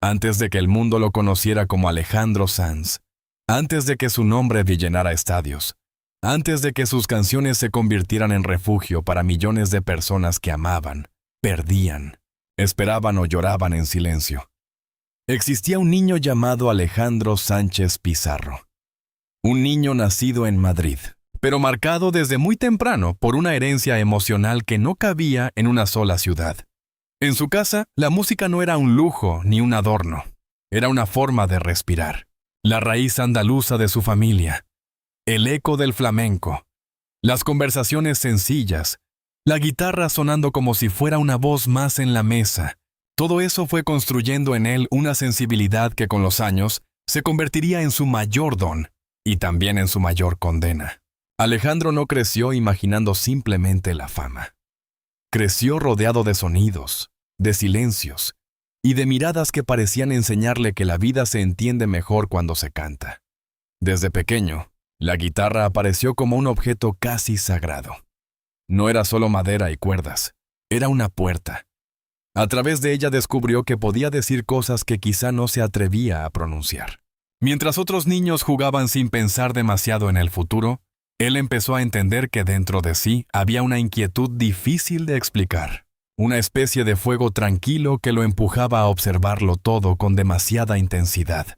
Antes de que el mundo lo conociera como Alejandro Sanz, antes de que su nombre llenara estadios, antes de que sus canciones se convirtieran en refugio para millones de personas que amaban, perdían, esperaban o lloraban en silencio. Existía un niño llamado Alejandro Sánchez Pizarro. Un niño nacido en Madrid, pero marcado desde muy temprano por una herencia emocional que no cabía en una sola ciudad. En su casa, la música no era un lujo ni un adorno, era una forma de respirar, la raíz andaluza de su familia, el eco del flamenco, las conversaciones sencillas, la guitarra sonando como si fuera una voz más en la mesa. Todo eso fue construyendo en él una sensibilidad que con los años se convertiría en su mayor don y también en su mayor condena. Alejandro no creció imaginando simplemente la fama. Creció rodeado de sonidos, de silencios y de miradas que parecían enseñarle que la vida se entiende mejor cuando se canta. Desde pequeño, la guitarra apareció como un objeto casi sagrado. No era solo madera y cuerdas, era una puerta. A través de ella descubrió que podía decir cosas que quizá no se atrevía a pronunciar. Mientras otros niños jugaban sin pensar demasiado en el futuro, él empezó a entender que dentro de sí había una inquietud difícil de explicar, una especie de fuego tranquilo que lo empujaba a observarlo todo con demasiada intensidad.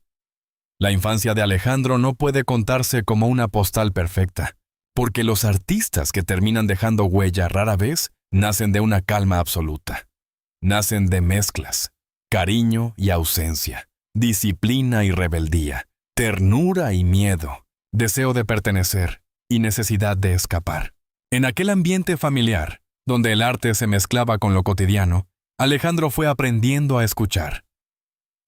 La infancia de Alejandro no puede contarse como una postal perfecta, porque los artistas que terminan dejando huella rara vez nacen de una calma absoluta. Nacen de mezclas, cariño y ausencia, disciplina y rebeldía, ternura y miedo, deseo de pertenecer y necesidad de escapar. En aquel ambiente familiar, donde el arte se mezclaba con lo cotidiano, Alejandro fue aprendiendo a escuchar.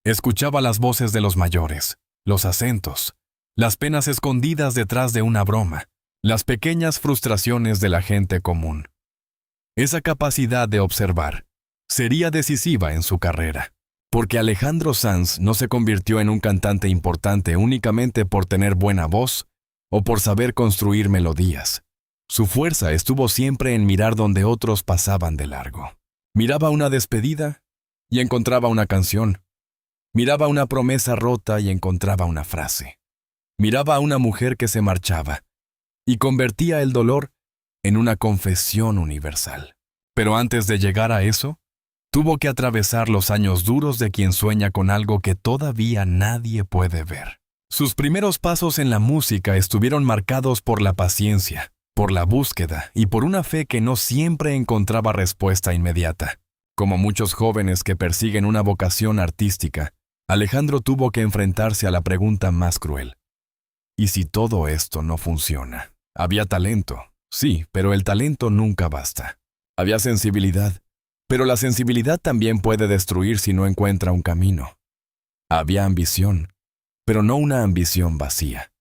Escuchaba las voces de los mayores, los acentos, las penas escondidas detrás de una broma, las pequeñas frustraciones de la gente común. Esa capacidad de observar sería decisiva en su carrera, porque Alejandro Sanz no se convirtió en un cantante importante únicamente por tener buena voz o por saber construir melodías. Su fuerza estuvo siempre en mirar donde otros pasaban de largo. Miraba una despedida y encontraba una canción. Miraba una promesa rota y encontraba una frase. Miraba a una mujer que se marchaba y convertía el dolor en una confesión universal. Pero antes de llegar a eso, tuvo que atravesar los años duros de quien sueña con algo que todavía nadie puede ver. Sus primeros pasos en la música estuvieron marcados por la paciencia, por la búsqueda y por una fe que no siempre encontraba respuesta inmediata. Como muchos jóvenes que persiguen una vocación artística, Alejandro tuvo que enfrentarse a la pregunta más cruel. ¿Y si todo esto no funciona? Había talento, sí, pero el talento nunca basta. Había sensibilidad, pero la sensibilidad también puede destruir si no encuentra un camino. Había ambición, pero no una ambición vacía,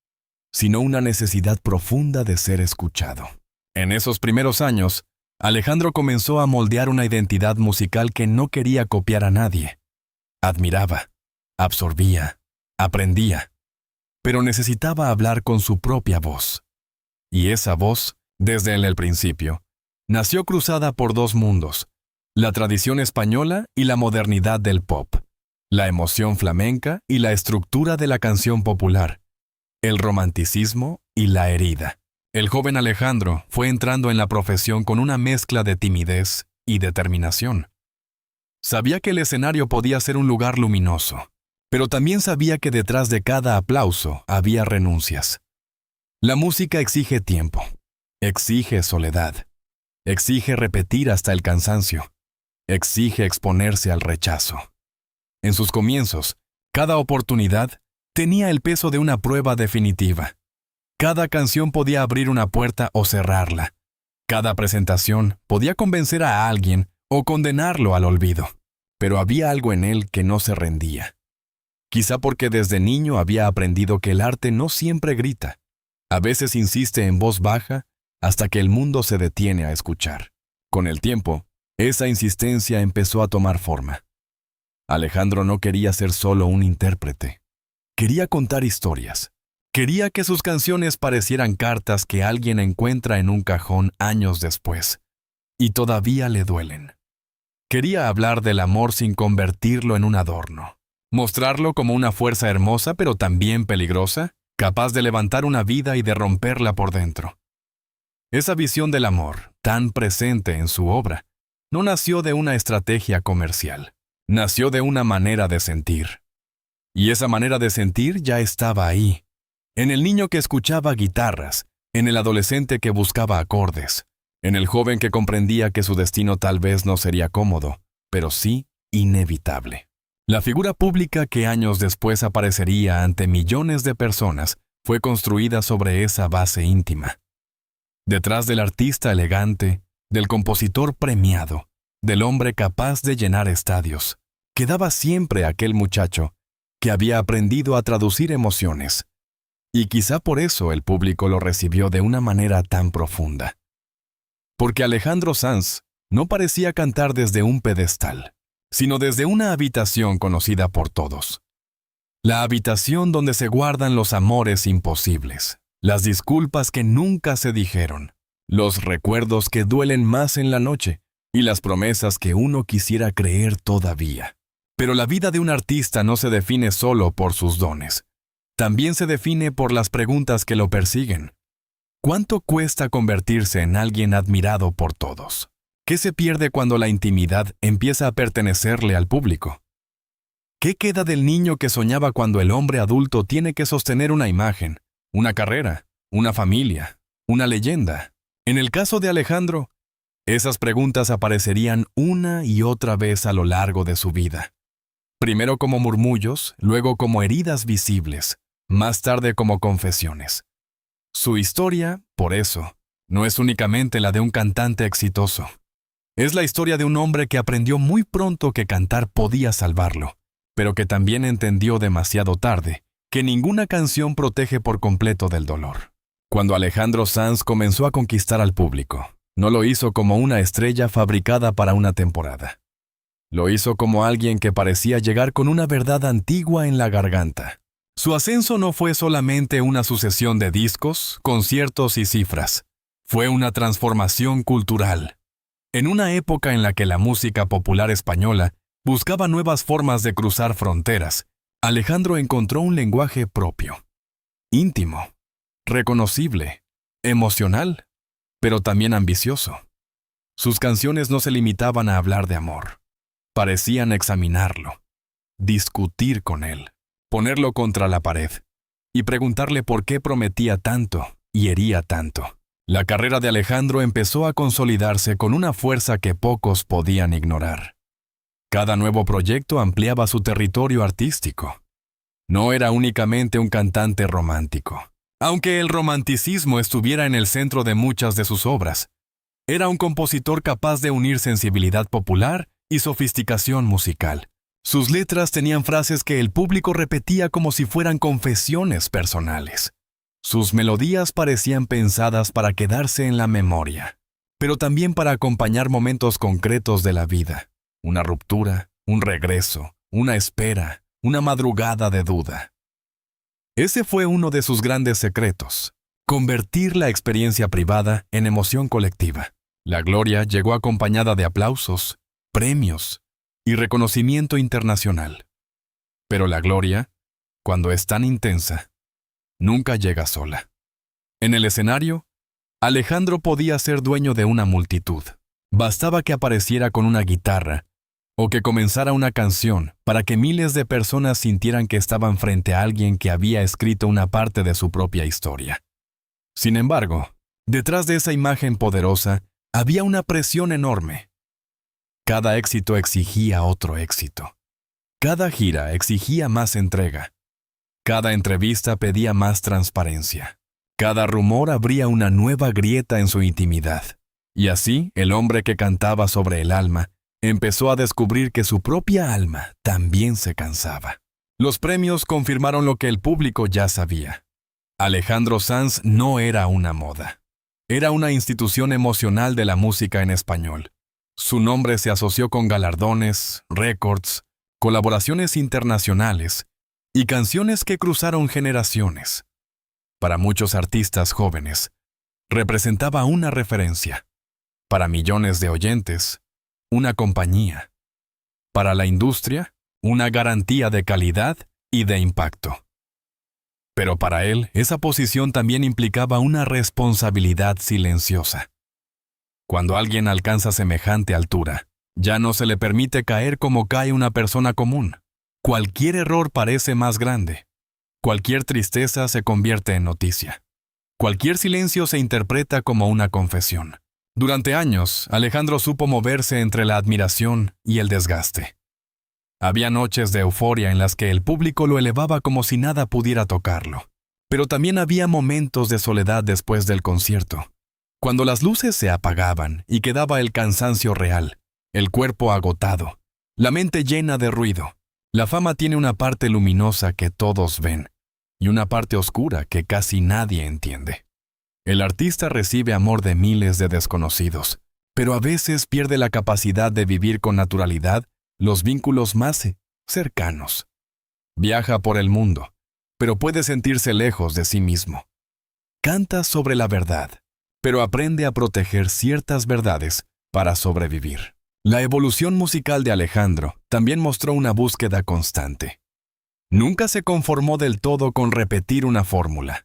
sino una necesidad profunda de ser escuchado. En esos primeros años, Alejandro comenzó a moldear una identidad musical que no quería copiar a nadie. Admiraba, absorbía, aprendía, pero necesitaba hablar con su propia voz. Y esa voz, desde el principio, nació cruzada por dos mundos, la tradición española y la modernidad del pop, la emoción flamenca y la estructura de la canción popular, el romanticismo y la herida. El joven Alejandro fue entrando en la profesión con una mezcla de timidez y determinación. Sabía que el escenario podía ser un lugar luminoso, pero también sabía que detrás de cada aplauso había renuncias. La música exige tiempo, exige soledad, exige repetir hasta el cansancio, exige exponerse al rechazo. En sus comienzos, cada oportunidad tenía el peso de una prueba definitiva. Cada canción podía abrir una puerta o cerrarla. Cada presentación podía convencer a alguien o condenarlo al olvido. Pero había algo en él que no se rendía. Quizá porque desde niño había aprendido que el arte no siempre grita. A veces insiste en voz baja hasta que el mundo se detiene a escuchar. Con el tiempo, esa insistencia empezó a tomar forma. Alejandro no quería ser solo un intérprete. Quería contar historias. Quería que sus canciones parecieran cartas que alguien encuentra en un cajón años después, y todavía le duelen. Quería hablar del amor sin convertirlo en un adorno. Mostrarlo como una fuerza hermosa pero también peligrosa, capaz de levantar una vida y de romperla por dentro. Esa visión del amor, tan presente en su obra, no nació de una estrategia comercial, nació de una manera de sentir. Y esa manera de sentir ya estaba ahí, en el niño que escuchaba guitarras, en el adolescente que buscaba acordes, en el joven que comprendía que su destino tal vez no sería cómodo, pero sí inevitable. La figura pública que años después aparecería ante millones de personas fue construida sobre esa base íntima. Detrás del artista elegante, del compositor premiado, del hombre capaz de llenar estadios, quedaba siempre aquel muchacho que había aprendido a traducir emociones. Y quizá por eso el público lo recibió de una manera tan profunda. Porque Alejandro Sanz no parecía cantar desde un pedestal, sino desde una habitación conocida por todos. La habitación donde se guardan los amores imposibles, las disculpas que nunca se dijeron, los recuerdos que duelen más en la noche y las promesas que uno quisiera creer todavía. Pero la vida de un artista no se define solo por sus dones. También se define por las preguntas que lo persiguen. ¿Cuánto cuesta convertirse en alguien admirado por todos? ¿Qué se pierde cuando la intimidad empieza a pertenecerle al público? ¿Qué queda del niño que soñaba cuando el hombre adulto tiene que sostener una imagen, una carrera, una familia, una leyenda? En el caso de Alejandro, esas preguntas aparecerían una y otra vez a lo largo de su vida. Primero como murmullos, luego como heridas visibles, más tarde como confesiones. Su historia, por eso, no es únicamente la de un cantante exitoso. Es la historia de un hombre que aprendió muy pronto que cantar podía salvarlo, pero que también entendió demasiado tarde que ninguna canción protege por completo del dolor. Cuando Alejandro Sanz comenzó a conquistar al público, no lo hizo como una estrella fabricada para una temporada. Lo hizo como alguien que parecía llegar con una verdad antigua en la garganta. Su ascenso no fue solamente una sucesión de discos, conciertos y cifras. Fue una transformación cultural. En una época en la que la música popular española buscaba nuevas formas de cruzar fronteras, Alejandro encontró un lenguaje propio, íntimo, reconocible, emocional, pero también ambicioso. Sus canciones no se limitaban a hablar de amor. Parecían examinarlo, discutir con él, ponerlo contra la pared y preguntarle por qué prometía tanto y hería tanto. La carrera de Alejandro empezó a consolidarse con una fuerza que pocos podían ignorar. Cada nuevo proyecto ampliaba su territorio artístico. No era únicamente un cantante romántico, aunque el romanticismo estuviera en el centro de muchas de sus obras. Era un compositor capaz de unir sensibilidad popular y sofisticación musical. Sus letras tenían frases que el público repetía como si fueran confesiones personales. Sus melodías parecían pensadas para quedarse en la memoria, pero también para acompañar momentos concretos de la vida. Una ruptura, un regreso, una espera, una madrugada de duda. Ese fue uno de sus grandes secretos: convertir la experiencia privada en emoción colectiva. La gloria llegó acompañada de aplausos, premios y reconocimiento internacional. Pero la gloria, cuando es tan intensa, nunca llega sola. En el escenario, Alejandro podía ser dueño de una multitud. Bastaba que apareciera con una guitarra o que comenzara una canción para que miles de personas sintieran que estaban frente a alguien que había escrito una parte de su propia historia. Sin embargo, detrás de esa imagen poderosa había una presión enorme. Cada éxito exigía otro éxito. Cada gira exigía más entrega. Cada entrevista pedía más transparencia. Cada rumor abría una nueva grieta en su intimidad. Y así, el hombre que cantaba sobre el alma empezó a descubrir que su propia alma también se cansaba. Los premios confirmaron lo que el público ya sabía. Alejandro Sanz no era una moda. Era una institución emocional de la música en español. Su nombre se asoció con galardones, récords, colaboraciones internacionales y canciones que cruzaron generaciones. Para muchos artistas jóvenes, representaba una referencia. Para millones de oyentes, una compañía. Para la industria, una garantía de calidad y de impacto. Pero para él, esa posición también implicaba una responsabilidad silenciosa. Cuando alguien alcanza semejante altura, ya no se le permite caer como cae una persona común. Cualquier error parece más grande. Cualquier tristeza se convierte en noticia. Cualquier silencio se interpreta como una confesión. Durante años, Alejandro supo moverse entre la admiración y el desgaste. Había noches de euforia en las que el público lo elevaba como si nada pudiera tocarlo. Pero también había momentos de soledad después del concierto, cuando las luces se apagaban y quedaba el cansancio real, el cuerpo agotado, la mente llena de ruido. La fama tiene una parte luminosa que todos ven y una parte oscura que casi nadie entiende. El artista recibe amor de miles de desconocidos, pero a veces pierde la capacidad de vivir con naturalidad los vínculos más cercanos. Viaja por el mundo, pero puede sentirse lejos de sí mismo. Canta sobre la verdad, pero aprende a proteger ciertas verdades para sobrevivir. La evolución musical de Alejandro también mostró una búsqueda constante. Nunca se conformó del todo con repetir una fórmula.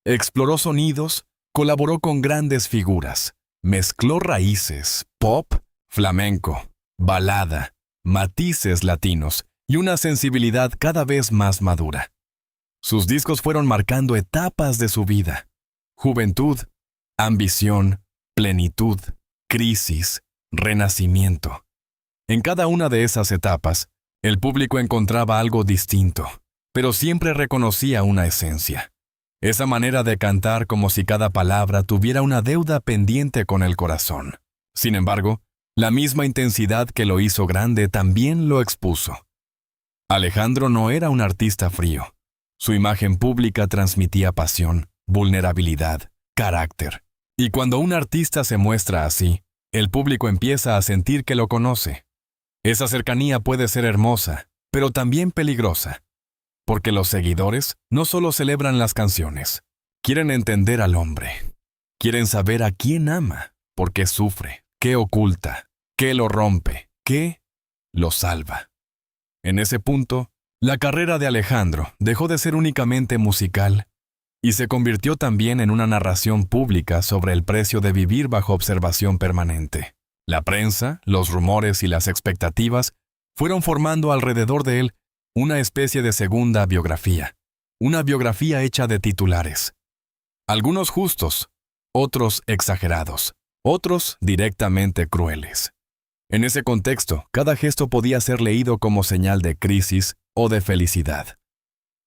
Exploró sonidos, colaboró con grandes figuras, mezcló raíces, pop, flamenco, balada, matices latinos y una sensibilidad cada vez más madura. Sus discos fueron marcando etapas de su vida: juventud, ambición, plenitud, crisis, renacimiento. En cada una de esas etapas, el público encontraba algo distinto, pero siempre reconocía una esencia. Esa manera de cantar como si cada palabra tuviera una deuda pendiente con el corazón. Sin embargo, la misma intensidad que lo hizo grande también lo expuso. Alejandro no era un artista frío. Su imagen pública transmitía pasión, vulnerabilidad, carácter. Y cuando un artista se muestra así, el público empieza a sentir que lo conoce. Esa cercanía puede ser hermosa, pero también peligrosa, porque los seguidores no solo celebran las canciones, quieren entender al hombre. Quieren saber a quién ama, por qué sufre, qué oculta, qué lo rompe, qué lo salva. En ese punto, la carrera de Alejandro dejó de ser únicamente musical y se convirtió también en una narración pública sobre el precio de vivir bajo observación permanente. La prensa, los rumores y las expectativas fueron formando alrededor de él una especie de segunda biografía, una biografía hecha de titulares. Algunos justos, otros exagerados, otros directamente crueles. En ese contexto, cada gesto podía ser leído como señal de crisis o de felicidad.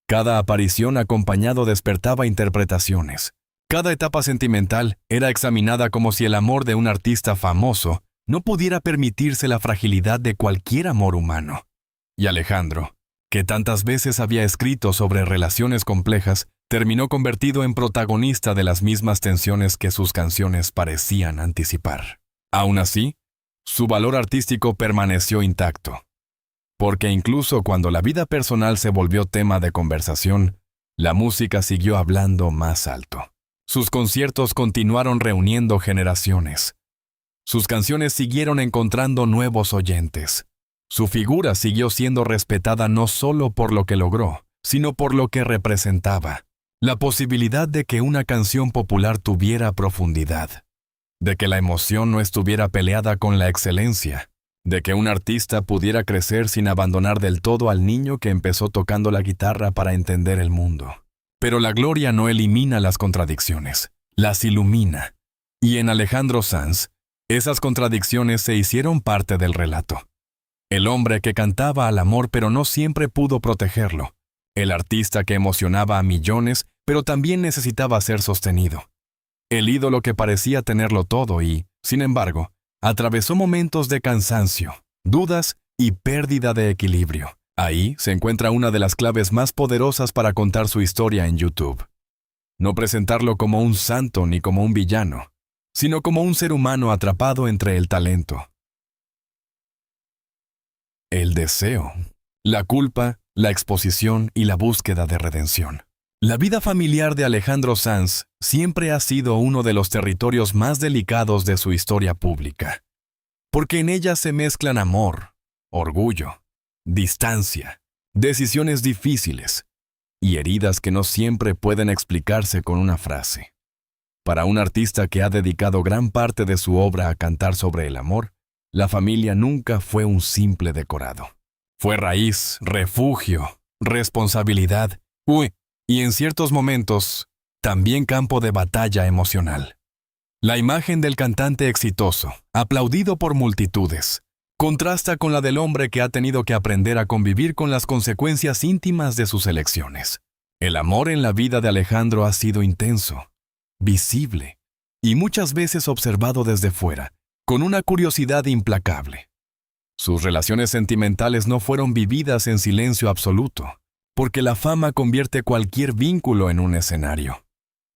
Cada aparición acompañado despertaba interpretaciones. Cada etapa sentimental era examinada como si el amor de un artista famoso no pudiera permitirse la fragilidad de cualquier amor humano. Y Alejandro, que tantas veces había escrito sobre relaciones complejas, terminó convertido en protagonista de las mismas tensiones que sus canciones parecían anticipar. Aún así, su valor artístico permaneció intacto. Porque incluso cuando la vida personal se volvió tema de conversación, la música siguió hablando más alto. Sus conciertos continuaron reuniendo generaciones. Sus canciones siguieron encontrando nuevos oyentes. Su figura siguió siendo respetada no solo por lo que logró, sino por lo que representaba. La posibilidad de que una canción popular tuviera profundidad, de que la emoción no estuviera peleada con la excelencia, de que un artista pudiera crecer sin abandonar del todo al niño que empezó tocando la guitarra para entender el mundo. Pero la gloria no elimina las contradicciones, las ilumina. Y en Alejandro Sanz, esas contradicciones se hicieron parte del relato. El hombre que cantaba al amor pero no siempre pudo protegerlo. El artista que emocionaba a millones pero también necesitaba ser sostenido. El ídolo que parecía tenerlo todo y, sin embargo, atravesó momentos de cansancio, dudas y pérdida de equilibrio. Ahí se encuentra una de las claves más poderosas para contar su historia en YouTube. No presentarlo como un santo ni como un villano, sino como un ser humano atrapado entre el talento, el deseo, la culpa, la exposición y la búsqueda de redención. La vida familiar de Alejandro Sanz siempre ha sido uno de los territorios más delicados de su historia pública, porque en ella se mezclan amor, orgullo, distancia, decisiones difíciles y heridas que no siempre pueden explicarse con una frase. Para un artista que ha dedicado gran parte de su obra a cantar sobre el amor, la familia nunca fue un simple decorado. Fue raíz, refugio, responsabilidad, y en ciertos momentos, también campo de batalla emocional. La imagen del cantante exitoso, aplaudido por multitudes, contrasta con la del hombre que ha tenido que aprender a convivir con las consecuencias íntimas de sus elecciones. El amor en la vida de Alejandro ha sido intenso, visible y muchas veces observado desde fuera, con una curiosidad implacable. Sus relaciones sentimentales no fueron vividas en silencio absoluto, porque la fama convierte cualquier vínculo en un escenario.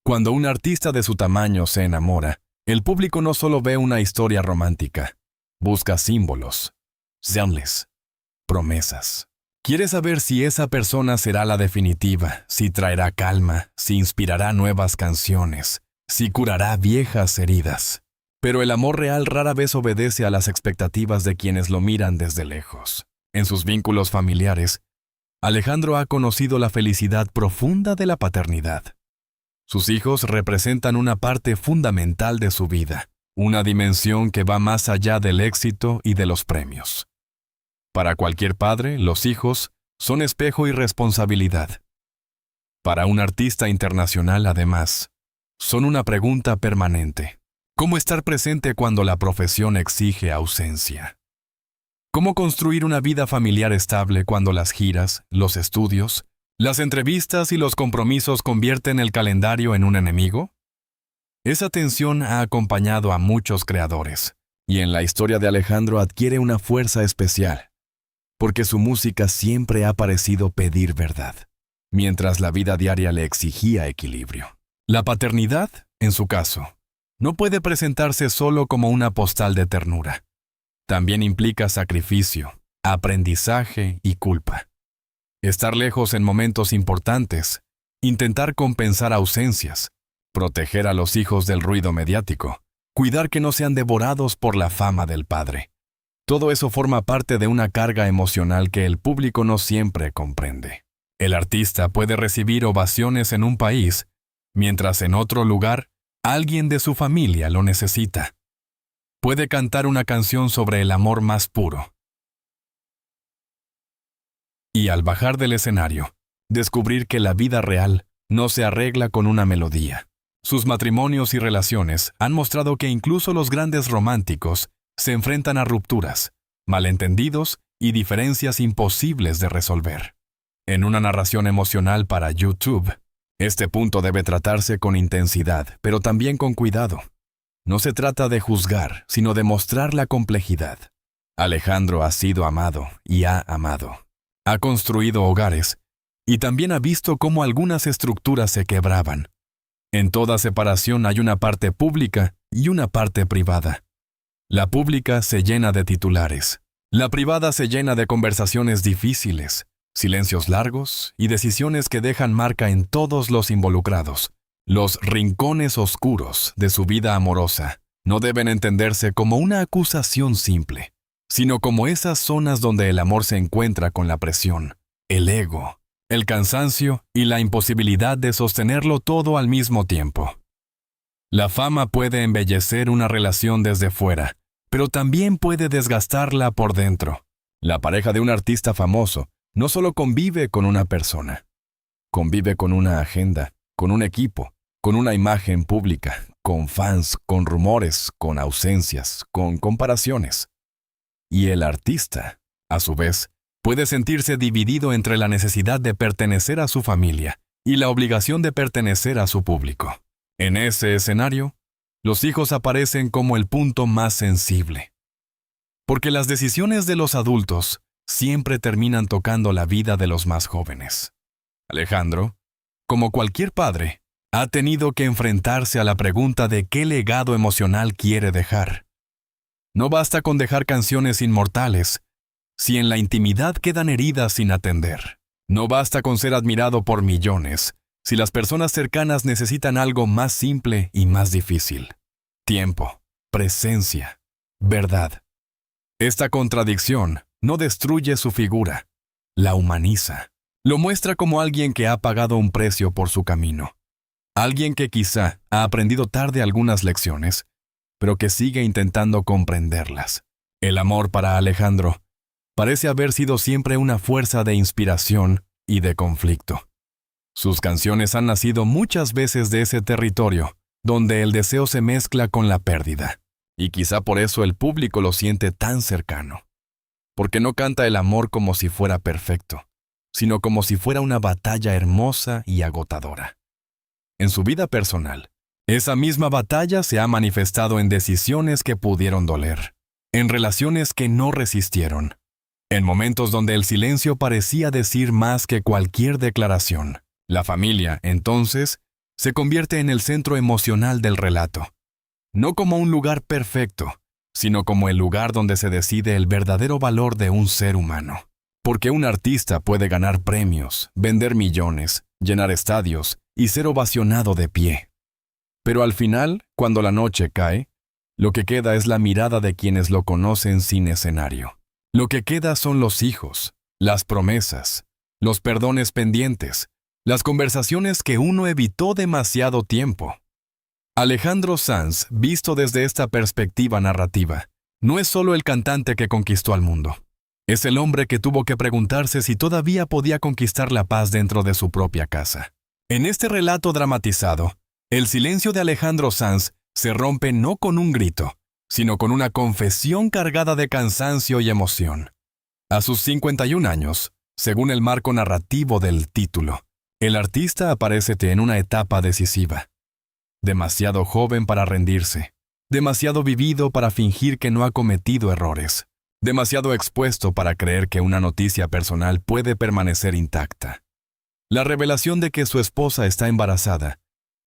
Cuando un artista de su tamaño se enamora, el público no solo ve una historia romántica, busca símbolos, señales, promesas. Quiere saber si esa persona será la definitiva, si traerá calma, si inspirará nuevas canciones, si curará viejas heridas. Pero el amor real rara vez obedece a las expectativas de quienes lo miran desde lejos. En sus vínculos familiares, Alejandro ha conocido la felicidad profunda de la paternidad. Sus hijos representan una parte fundamental de su vida, una dimensión que va más allá del éxito y de los premios. Para cualquier padre, los hijos son espejo y responsabilidad. Para un artista internacional, además, son una pregunta permanente. ¿Cómo estar presente cuando la profesión exige ausencia? ¿Cómo construir una vida familiar estable cuando las giras, los estudios, las entrevistas y los compromisos convierten el calendario en un enemigo? Esa tensión ha acompañado a muchos creadores, y en la historia de Alejandro adquiere una fuerza especial, porque su música siempre ha parecido pedir verdad, mientras la vida diaria le exigía equilibrio. La paternidad, en su caso, no puede presentarse solo como una postal de ternura. También implica sacrificio, aprendizaje y culpa. Estar lejos en momentos importantes, intentar compensar ausencias, proteger a los hijos del ruido mediático, cuidar que no sean devorados por la fama del padre. Todo eso forma parte de una carga emocional que el público no siempre comprende. El artista puede recibir ovaciones en un país, mientras en otro lugar, alguien de su familia lo necesita. Puede cantar una canción sobre el amor más puro. Y al bajar del escenario, descubrir que la vida real no se arregla con una melodía. Sus matrimonios y relaciones han mostrado que incluso los grandes románticos se enfrentan a rupturas, malentendidos y diferencias imposibles de resolver. En una narración emocional para YouTube, este punto debe tratarse con intensidad, pero también con cuidado. No se trata de juzgar, sino de mostrar la complejidad. Alejandro ha sido amado y ha amado. Ha construido hogares y también ha visto cómo algunas estructuras se quebraban. En toda separación hay una parte pública y una parte privada. La pública se llena de titulares. La privada se llena de conversaciones difíciles, silencios largos y decisiones que dejan marca en todos los involucrados. Los rincones oscuros de su vida amorosa no deben entenderse como una acusación simple, sino como esas zonas donde el amor se encuentra con la presión, el ego, el cansancio y la imposibilidad de sostenerlo todo al mismo tiempo. La fama puede embellecer una relación desde fuera, pero también puede desgastarla por dentro. La pareja de un artista famoso no solo convive con una persona, convive con una agenda, con un equipo, con una imagen pública, con fans, con rumores, con ausencias, con comparaciones. Y el artista, a su vez, puede sentirse dividido entre la necesidad de pertenecer a su familia y la obligación de pertenecer a su público. En ese escenario, los hijos aparecen como el punto más sensible. Porque las decisiones de los adultos siempre terminan tocando la vida de los más jóvenes. Alejandro, como cualquier padre, ha tenido que enfrentarse a la pregunta de qué legado emocional quiere dejar. No basta con dejar canciones inmortales, si en la intimidad quedan heridas sin atender. No basta con ser admirado por millones, si las personas cercanas necesitan algo más simple y más difícil. Tiempo, presencia, verdad. Esta contradicción no destruye su figura, la humaniza. Lo muestra como alguien que ha pagado un precio por su camino. Alguien que quizá ha aprendido tarde algunas lecciones, pero que sigue intentando comprenderlas. El amor para Alejandro parece haber sido siempre una fuerza de inspiración y de conflicto. Sus canciones han nacido muchas veces de ese territorio, donde el deseo se mezcla con la pérdida. Y quizá por eso el público lo siente tan cercano. Porque no canta el amor como si fuera perfecto, sino como si fuera una batalla hermosa y agotadora. En su vida personal, esa misma batalla se ha manifestado en decisiones que pudieron doler, en relaciones que no resistieron, en momentos donde el silencio parecía decir más que cualquier declaración. La familia, entonces, se convierte en el centro emocional del relato, no como un lugar perfecto, sino como el lugar donde se decide el verdadero valor de un ser humano. Porque un artista puede ganar premios, vender millones, llenar estadios y ser ovacionado de pie. Pero al final, cuando la noche cae, lo que queda es la mirada de quienes lo conocen sin escenario. Lo que queda son los hijos, las promesas, los perdones pendientes, las conversaciones que uno evitó demasiado tiempo. Alejandro Sanz, visto desde esta perspectiva narrativa, no es solo el cantante que conquistó al mundo. Es el hombre que tuvo que preguntarse si todavía podía conquistar la paz dentro de su propia casa. En este relato dramatizado, el silencio de Alejandro Sanz se rompe no con un grito, sino con una confesión cargada de cansancio y emoción. A sus 51 años, según el marco narrativo del título, el artista aparece en una etapa decisiva. Demasiado joven para rendirse, demasiado vivido para fingir que no ha cometido errores, demasiado expuesto para creer que una noticia personal puede permanecer intacta. La revelación de que su esposa está embarazada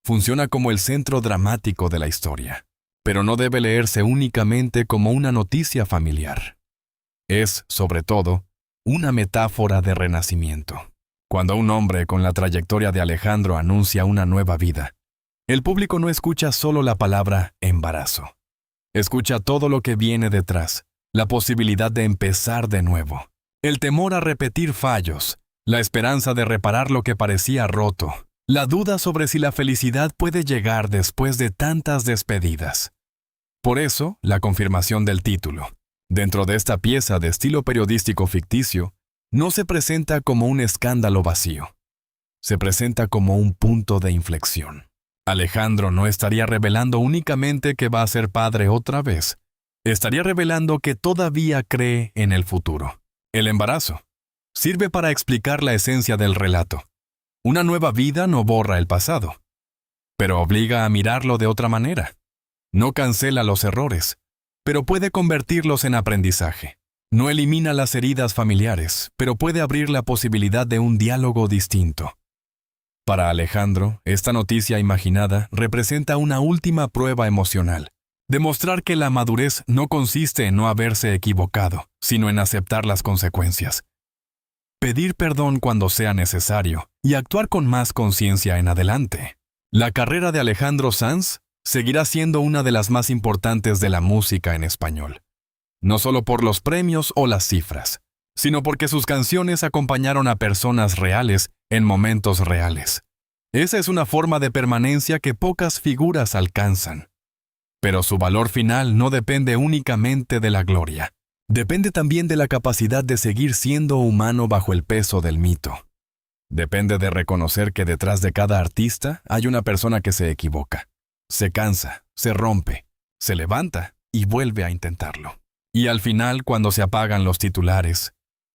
funciona como el centro dramático de la historia, pero no debe leerse únicamente como una noticia familiar. Es, sobre todo, una metáfora de renacimiento. Cuando un hombre con la trayectoria de Alejandro anuncia una nueva vida, el público no escucha solo la palabra embarazo. Escucha todo lo que viene detrás, la posibilidad de empezar de nuevo, el temor a repetir fallos, la esperanza de reparar lo que parecía roto, la duda sobre si la felicidad puede llegar después de tantas despedidas. Por eso, la confirmación del título, dentro de esta pieza de estilo periodístico ficticio, no se presenta como un escándalo vacío. Se presenta como un punto de inflexión. Alejandro no estaría revelando únicamente que va a ser padre otra vez. Estaría revelando que todavía cree en el futuro. El embarazo sirve para explicar la esencia del relato. Una nueva vida no borra el pasado, pero obliga a mirarlo de otra manera. No cancela los errores, pero puede convertirlos en aprendizaje. No elimina las heridas familiares, pero puede abrir la posibilidad de un diálogo distinto. Para Alejandro, esta noticia imaginada representa una última prueba emocional. Demostrar que la madurez no consiste en no haberse equivocado, sino en aceptar las consecuencias. Pedir perdón cuando sea necesario y actuar con más conciencia en adelante. La carrera de Alejandro Sanz seguirá siendo una de las más importantes de la música en español. No solo por los premios o las cifras, sino porque sus canciones acompañaron a personas reales en momentos reales. Esa es una forma de permanencia que pocas figuras alcanzan. Pero su valor final no depende únicamente de la gloria. Depende también de la capacidad de seguir siendo humano bajo el peso del mito. Depende de reconocer que detrás de cada artista hay una persona que se equivoca. Se cansa, se rompe, se levanta y vuelve a intentarlo. Y al final, cuando se apagan los titulares,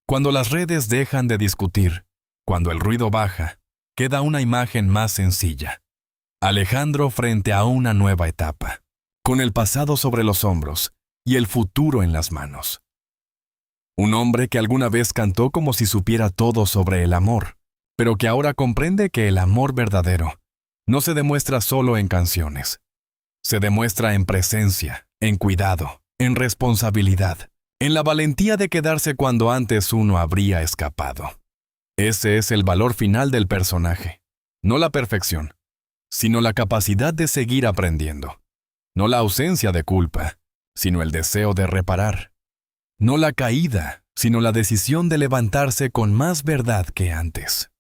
cuando las redes dejan de discutir, cuando el ruido baja, queda una imagen más sencilla. Alejandro frente a una nueva etapa, con el pasado sobre los hombros y el futuro en las manos. Un hombre que alguna vez cantó como si supiera todo sobre el amor, pero que ahora comprende que el amor verdadero no se demuestra solo en canciones. Se demuestra en presencia, en cuidado, en responsabilidad, en la valentía de quedarse cuando antes uno habría escapado. Ese es el valor final del personaje. No la perfección, sino la capacidad de seguir aprendiendo. No la ausencia de culpa, sino el deseo de reparar. No la caída, sino la decisión de levantarse con más verdad que antes.